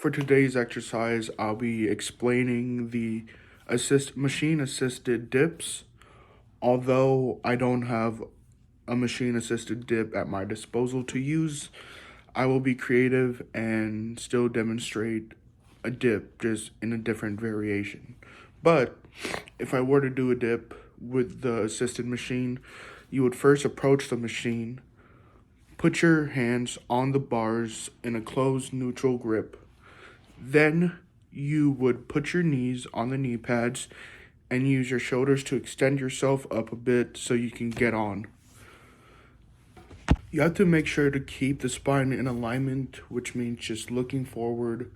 For today's exercise, I'll be explaining the machine-assisted dips. Although I don't have a machine-assisted dip at my disposal to use, I will be creative and still demonstrate a dip just in a different variation. But if I were to do a dip with the assisted machine, you would first approach the machine, put your hands on the bars in a closed neutral grip. Then you would put your knees on the knee pads and use your shoulders to extend yourself up a bit so you can get on. You have to make sure to keep the spine in alignment, which means just looking forward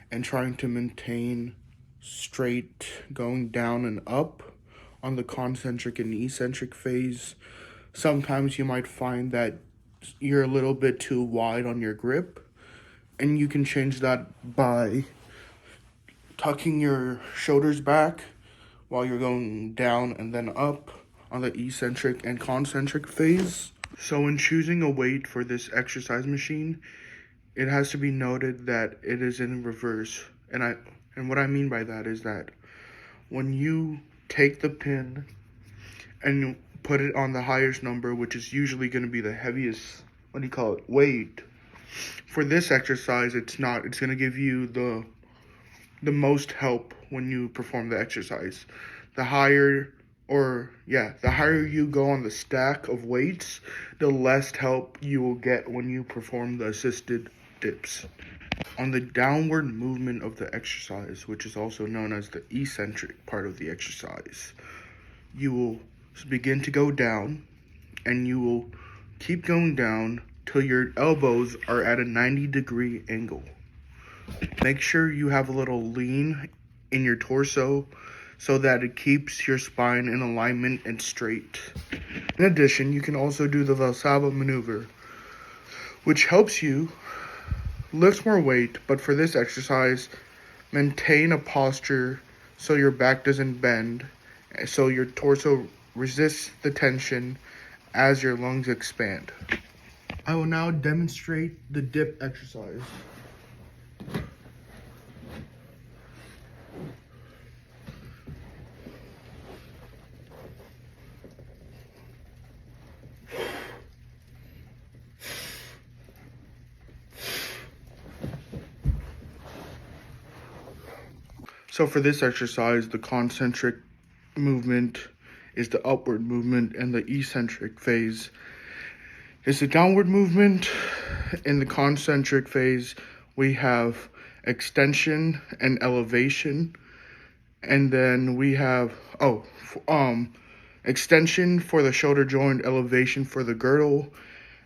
and trying to maintain straight going down and up on the concentric and eccentric phase. Sometimes you might find that you're a little bit too wide on your grip, and you can change that by tucking your shoulders back while you're going down and then up on the eccentric and concentric phase. So when choosing a weight for this exercise machine, it has to be noted that it is in reverse. And what I mean by that is that when you take the pin and you put it on the highest number, which is usually going to be the heaviest, weight, for this exercise, it's going to give you the most help when you perform the exercise. The higher you go on the stack of weights, the less help you will get when you perform the assisted dips. On the downward movement of the exercise, which is also known as the eccentric part of the exercise, you will begin to go down, and you will keep going down till your elbows are at a 90-degree angle. Make sure you have a little lean in your torso so that it keeps your spine in alignment and straight. In addition, you can also do the Valsalva maneuver, which helps you lift more weight, but for this exercise, maintain a posture so your back doesn't bend, so your torso resists the tension as your lungs expand. I will now demonstrate the dip exercise. So for this exercise, the concentric movement is the upward movement, and the eccentric phase is the downward movement. In the concentric phase, we have extension and elevation, and then we have extension for the shoulder joint, elevation for the girdle,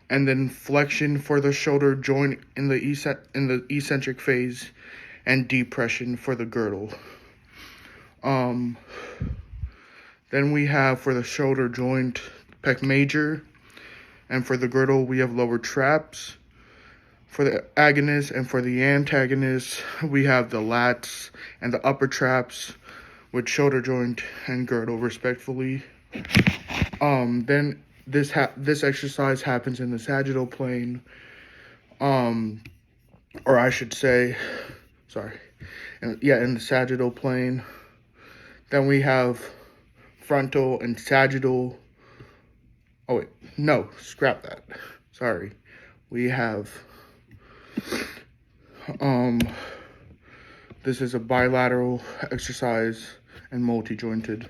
and then flexion for the shoulder joint in the eccentric phase, and depression for the girdle. Then we have for the shoulder joint, pec major, and for the girdle we have lower traps. For the agonist and for the antagonist, we have the lats and the upper traps with shoulder joint and girdle respectively. Then this exercise happens in the sagittal plane, or I should say, in the sagittal plane. Then we have frontal and sagittal. Oh wait, no, scrap that. Sorry. We have this is a bilateral exercise and multi-jointed.